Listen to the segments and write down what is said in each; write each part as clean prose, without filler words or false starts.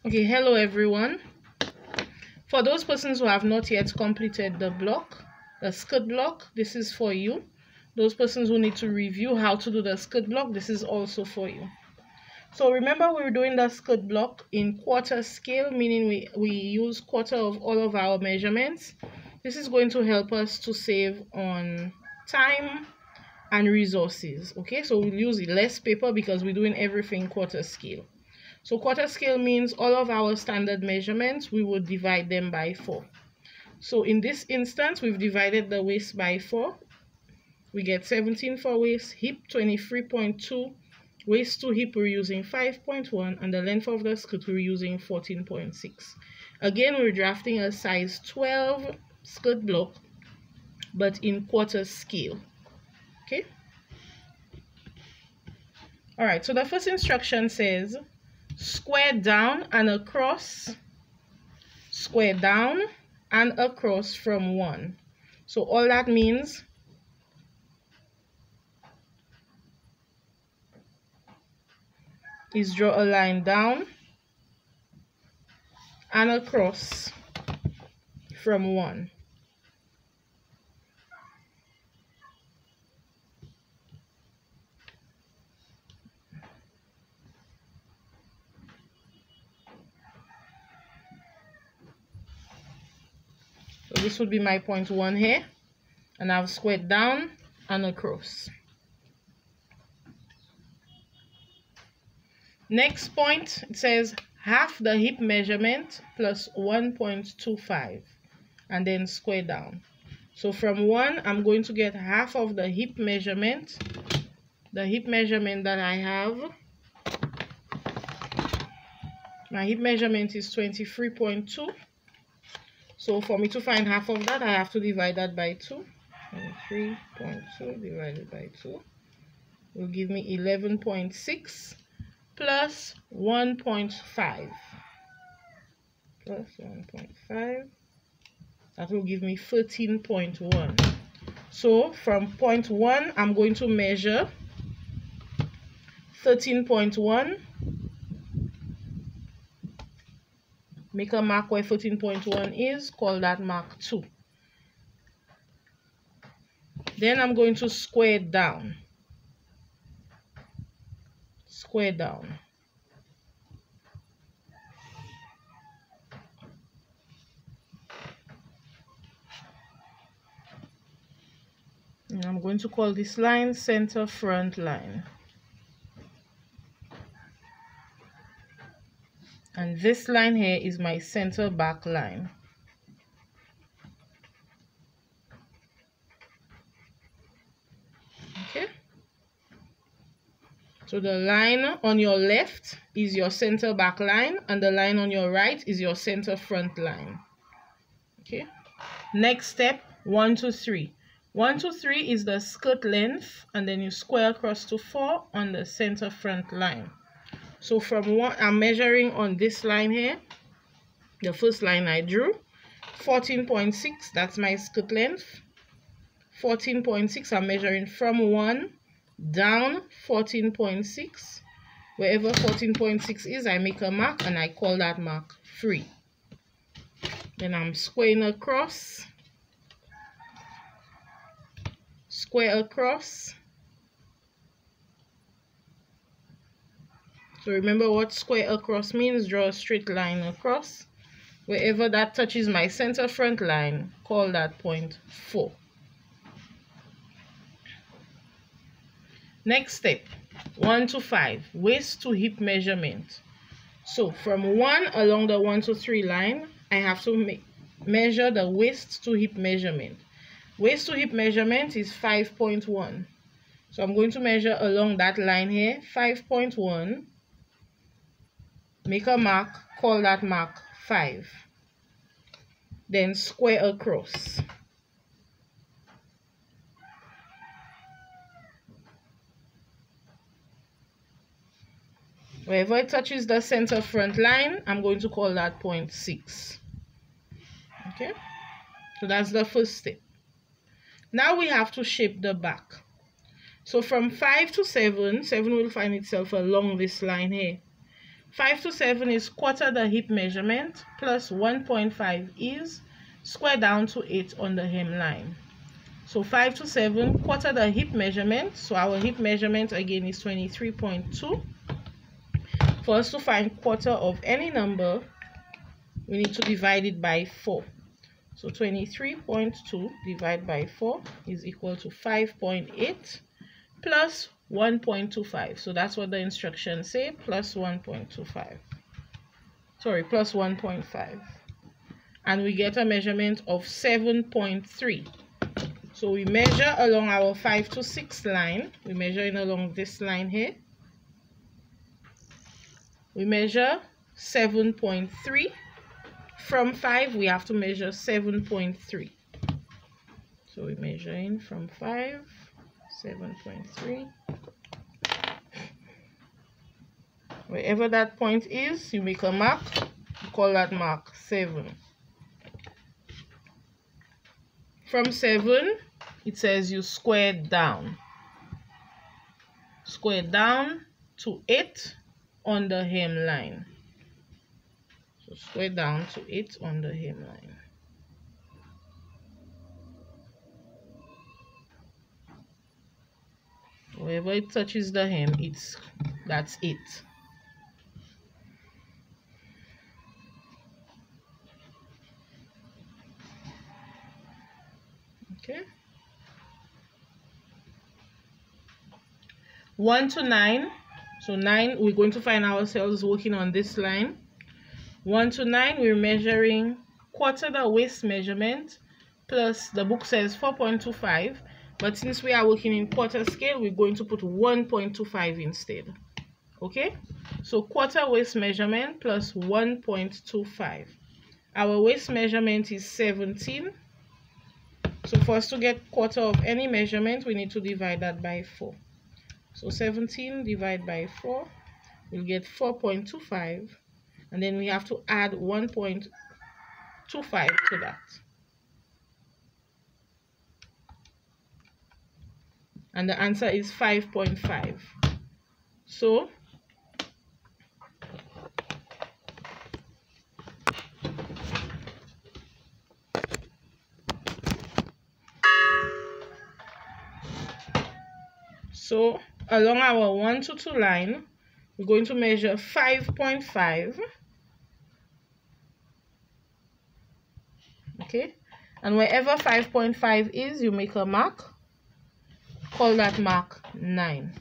Okay, hello everyone. For those persons who have not yet completed the skirt block, this is for you. Those persons who need to review how to do the skirt block, this is also for you. So remember, we're doing the skirt block in quarter scale, meaning we use quarter of all of our measurements. This is going to help us to save on time and resources. Okay, so we'll use less paper because we're doing everything quarter scale. So quarter scale means all of our standard measurements, we would divide them by 4. So in this instance, we've divided the waist by 4. We get 17 for waist, hip 23.2, waist to hip we're using 5.1, and the length of the skirt we're using 14.6. Again, we're drafting a size 12 skirt block, but in quarter scale. Okay? Alright, so the first instruction says, square down and across, square down and across from 1. So all that means is draw a line down and across from 1. So this would be my point 1 here, and I've squared down and across. Next point, it says half the hip measurement plus 1.25, and then square down. So from 1, I'm going to get half of the hip measurement. The hip measurement that I have, my hip measurement is 23.2. So for me to find half of that, I have to divide that by 2. 23.2 divided by 2 will give me 11.6 plus 1.5. Plus 1.5. That will give me 13.1. So from point 1, I'm going to measure 13.1. Make a mark where 13.1 is, call that mark 2. Then I'm going to square down. Square down. And I'm going to call this line center front line. And this line here is my center back line. Okay. So the line on your left is your center back line, and the line on your right is your center front line. Okay. Next step, 1 to 3. 1 to 3 is the skirt length, and then you square across to 4 on the center front line. So from 1, I'm measuring on this line here, the first line I drew, 14.6, that's my skirt length. 14.6, I'm measuring from 1 down 14.6. Wherever 14.6 is, I make a mark and I call that mark 3. Then I'm squaring across, square across. So remember what square across means, draw a straight line across. Wherever that touches my center front line, call that point 4. Next step, 1 to 5, waist to hip measurement. So from 1 along the 1 to 3 line, I have to measure the waist to hip measurement. Waist to hip measurement is 5.1. So I'm going to measure along that line here, 5.1. Make a mark, call that mark 5. Then square across. Wherever it touches the center front line, I'm going to call that point 6. Okay? So that's the first step. Now we have to shape the back. So from 5 to 7, 7 will find itself along this line here. 5 to 7 is quarter the hip measurement plus 1.5 is square down to 8 on the hemline. So 5 to 7, quarter the hip measurement. So our hip measurement again is 23.2. For us to find quarter of any number, we need to divide it by 4. So 23.2 divided by 4 is equal to 5.8 plus 1.25. So that's what the instructions say, plus 1.25. Sorry, plus 1.5. And we get a measurement of 7.3. So we measure along our 5 to 6 line. We're measuring along this line here. We measure 7.3. From 5, we have to measure 7.3. So we're measuring from 5, 7.3. Wherever that point is, you make a mark. You call that mark 7. From 7, it says you square down. Square down to 8 on the hemline. So square down to 8 on the hemline. Wherever it touches the hem, that's it. Okay. 1 to 9. So 9, we're going to find ourselves working on this line. 1 to 9, we're measuring quarter the waist measurement plus the book says 4.25, but since we are working in quarter scale, we're going to put 1.25 instead. Okay, so quarter waist measurement plus 1.25. Our waist measurement is 17. So for us to get quarter of any measurement, we need to divide that by 4. So 17 divided by 4, we'll get 4.25. And then we have to add 1.25 to that. And the answer is 5.5. So along our 1 to 2 line, we're going to measure 5.5. Okay, and wherever 5.5 is, you make a mark. Call that mark 9.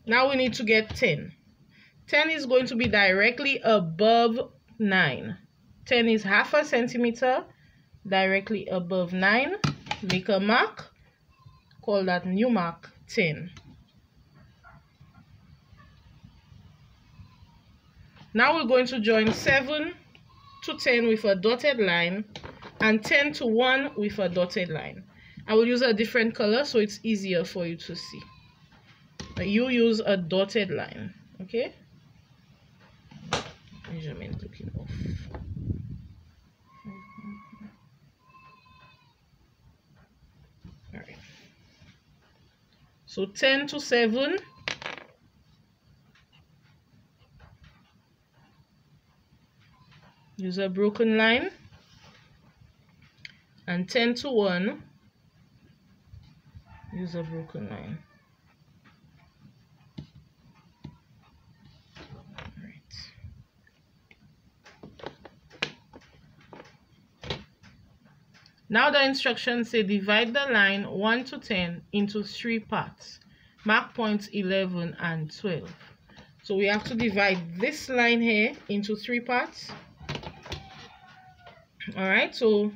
Now we need to get 10. 10 is going to be directly above 9. 10 is half a centimeter directly above 9. Make a mark. Call that new mark 10. Now we're going to join 7 to 10 with a dotted line and 10 to 1 with a dotted line. I will use a different color so it's easier for you to see. You use a dotted line, okay? Measurement looking off. All right. So 10 to 7. Use a broken line. And 10 to 1. Use a broken line. Now the instructions say divide the line 1 to 10 into 3 parts. Mark points 11 and 12. So we have to divide this line here into 3 parts. Alright, so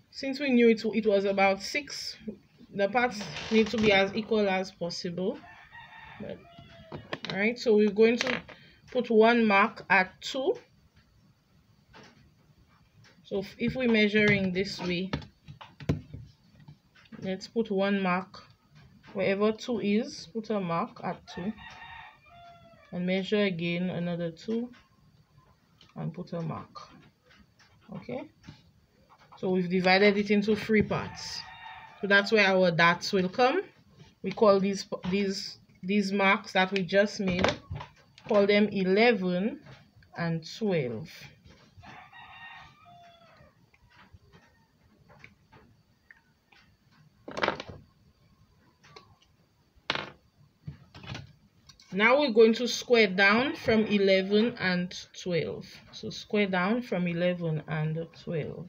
since we knew it was about 6, the parts need to be as equal as possible. Alright, so we're going to put 1 mark at 2. So if we're measuring this way, let's put 1 mark. Wherever 2 is, put a mark at 2. And measure again another 2. And put a mark. Okay? So we've divided it into 3 parts. So that's where our dots will come. We call these these marks that we just made, call them 11 and 12. Now we're going to square down from 11 and 12. So square down from 11 and 12.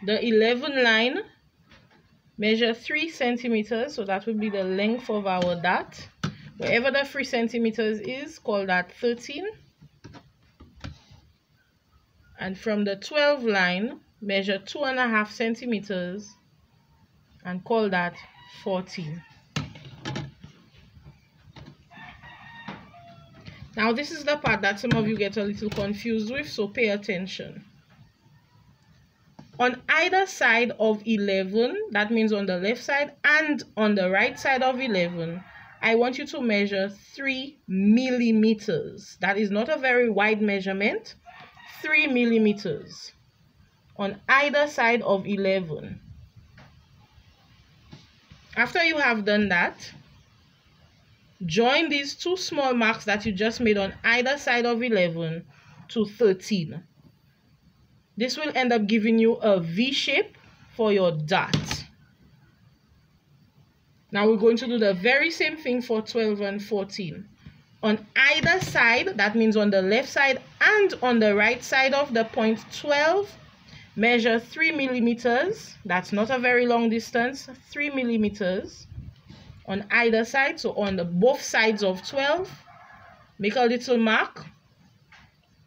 The 11 line, measure 3 centimeters, so that would be the length of our dot. Wherever the 3 centimeters is, call that 13. And from the 12 line, measure 2.5 centimeters and call that 14. Now this is the part that some of you get a little confused with, so pay attention. On either side of 11, that means on the left side and on the right side of 11, I want you to measure 3 millimeters. That is not a very wide measurement. 3 millimeters on either side of 11. After you have done that, join these 2 small marks that you just made on either side of 11 to 13. This will end up giving you a V shape for your dot. Now we're going to do the very same thing for 12 and 14. On either side, that means on the left side and on the right side of the point 12, measure 3 millimeters. That's not a very long distance, 3 millimeters on either side. So on the both sides of 12, make a little mark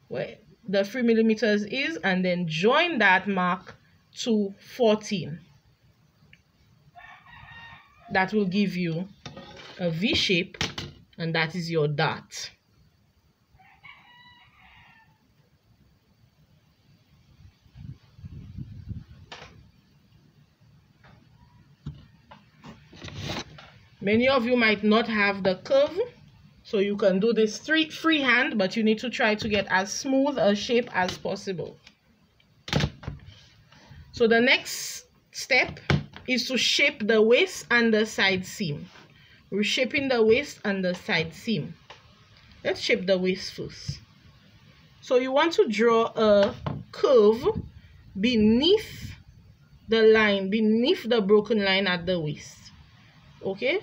where the 3 millimeters is, and then join that mark to 14. That will give you a V shape, and that is your dot. Many of you might not have the curve, so you can do this freehand, but you need to try to get as smooth a shape as possible. So the next step is to shape the waist and the side seam. We're shaping the waist and the side seam. Let's shape the waist first. So you want to draw a curve beneath the line, beneath the broken line at the waist. Okay?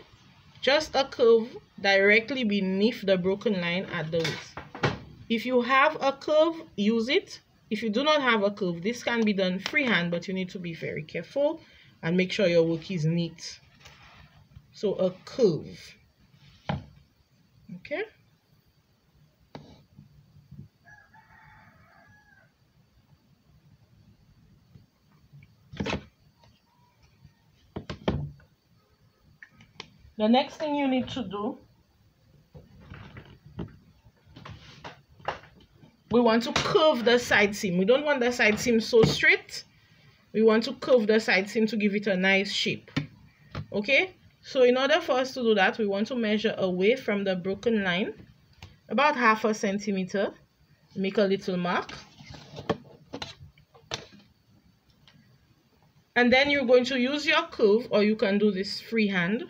Just a curve directly beneath the broken line at the waist. If you have a curve, use it. If you do not have a curve, this can be done freehand, but you need to be very careful and make sure your work is neat. So a curve. Okay? The next thing you need to do, we want to curve the side seam. We don't want the side seam so straight. We want to curve the side seam to give it a nice shape. Okay? So in order for us to do that, we want to measure away from the broken line about 0.5 centimeter. Make a little mark. And then you're going to use your curve, or you can do this freehand.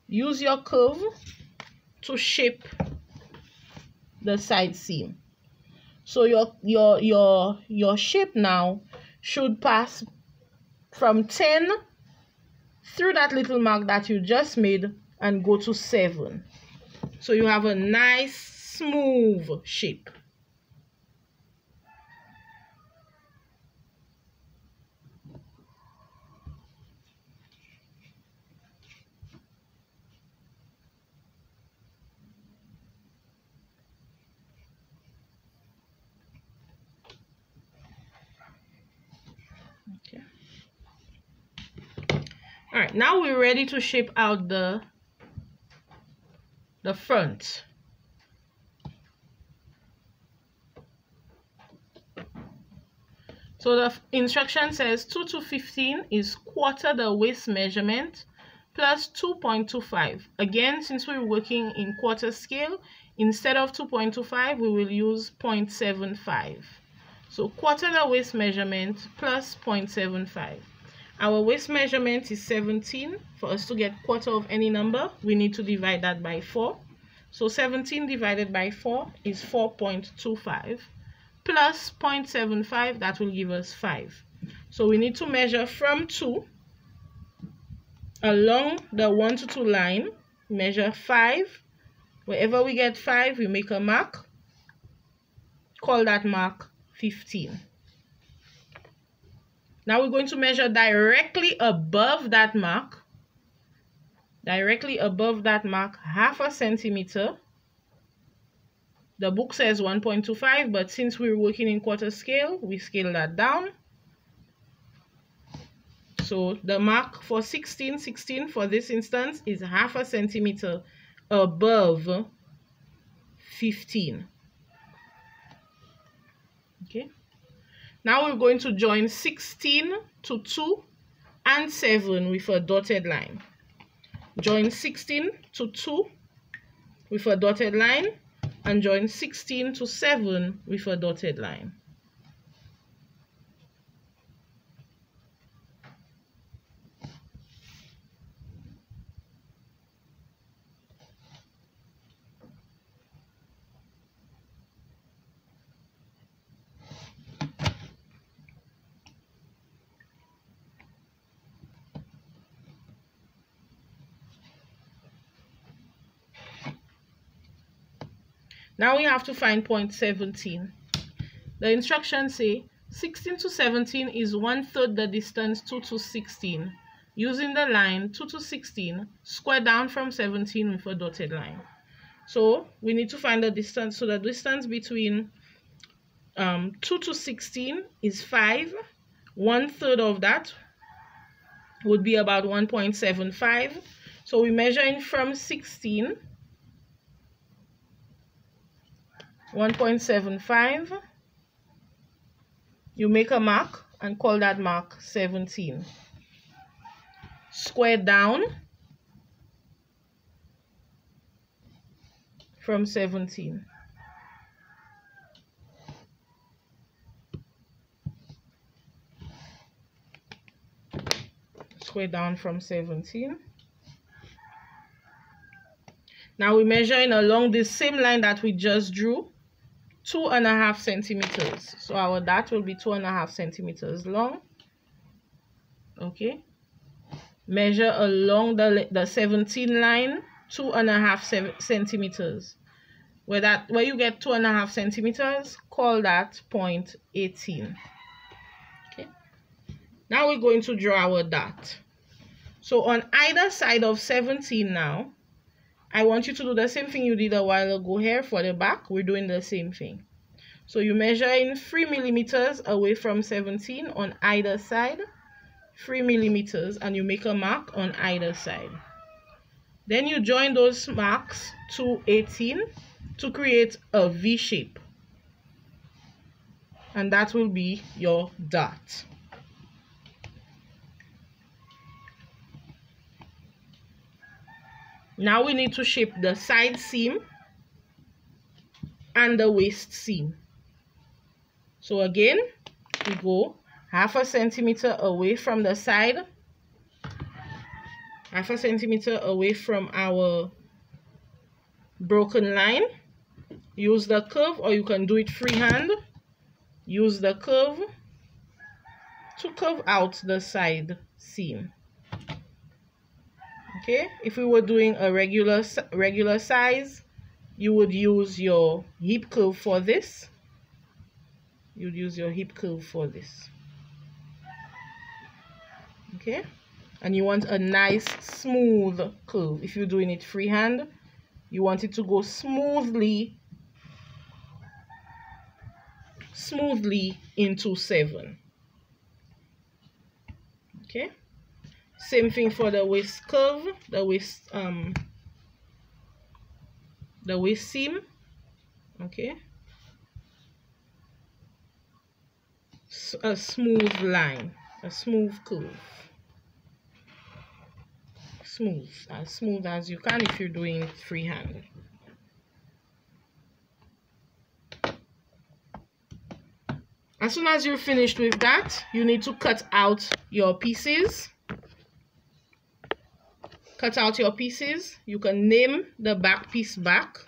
Use your curve to shape the side seam. So your shape now should pass from 10 through that little mark that you just made and go to 7. So you have a nice smooth shape. Okay. All right, now we're ready to shape out the front. So the instruction says 2 to 15 is quarter the waist measurement plus 2.25. Again, since we're working in quarter scale, instead of 2.25, we will use 0.75. So quarter the waist measurement plus 0.75. Our waist measurement is 17. For us to get quarter of any number, we need to divide that by 4. So 17 divided by 4 is 4.25 plus 0.75, that will give us 5. So we need to measure from 2 along the 1 to 2 line, measure 5. Wherever we get 5, we make a mark. Call that mark 15. Now we're going to measure directly above that mark. Directly above that mark, half a centimeter. The book says 1.25, but since we're working in quarter scale, we scale that down. So the mark for 16 for this instance is half a centimeter above 15. Okay. Now we're going to join 16 to 2 and 7 with a dotted line. Join 16 to 2 with a dotted line and join 16 to 7 with a dotted line. Now we have to find point 17. The instructions say 16 to 17 is 1/3 the distance 2 to 16. Using the line 2 to 16, square down from 17 with a dotted line. So we need to find the distance. So the distance between 2 to 16 is 5. 1/3 of that would be about 1.75. So we measure in from 16. 1.75. You make a mark and call that mark 17. Square down from 17. Square down from 17. Now we measure in along the same line that we just drew, 2.5 centimeters. So our dot will be 2.5 centimeters long. Okay. Measure along the 17 line, 2.5 centimeters. Where you get 2.5 centimeters, call that point 18. Okay. Now we're going to draw our dot. So on either side of 17 now, I want you to do the same thing you did a while ago here for the back. We're doing the same thing. So you measure in 3 millimeters away from 17 on either side. 3 millimeters, and you make a mark on either side. Then you join those marks to 18 to create a V shape. And that will be your dot. Now we need to shape the side seam and the waist seam. So again, we go 0.5 centimeter away from the side, 0.5 centimeter away from our broken line. Use the curve, or you can do it freehand. Use the curve to curve out the side seam. Okay, if we were doing a regular size, you would use your hip curve for this. You'd use your hip curve for this. Okay, and you want a nice smooth curve. If you're doing it freehand, you want it to go smoothly into 7. Okay. Same thing for the waist curve, the waist seam. Okay. a smooth line, a smooth curve. As smooth as you can if you're doing freehand. As soon as you're finished with that, you need to cut out your pieces. Cut out your pieces. You can name the back piece back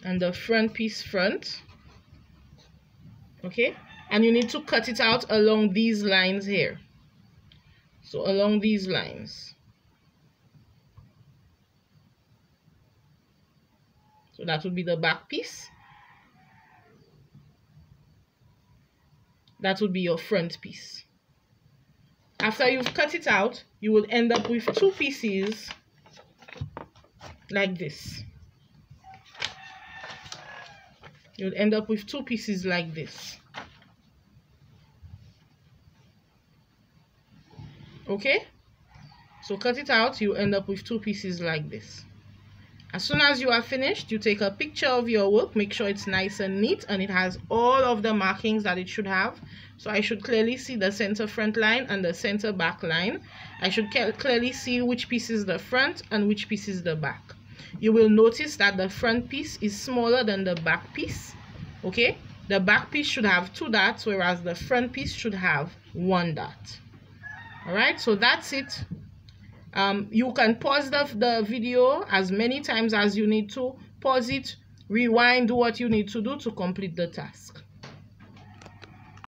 and the front piece front. Okay, and you need to cut it out along these lines here. So along these lines. So that would be the back piece. That would be your front piece. After you've cut it out, you will end up with two pieces like this. You'll end up with two pieces like this. Okay? So cut it out, you end up with two pieces like this. As soon as you are finished, you take a picture of your work, make sure it's nice and neat and it has all of the markings that it should have. So I should clearly see the center front line and the center back line. I should clearly see which piece is the front and which piece is the back. You will notice that the front piece is smaller than the back piece. Okay? The back piece should have 2 dots, whereas the front piece should have 1 dot. Alright, so that's it. You can pause the video as many times as you need to. Pause it, rewind, do what you need to do to complete the task.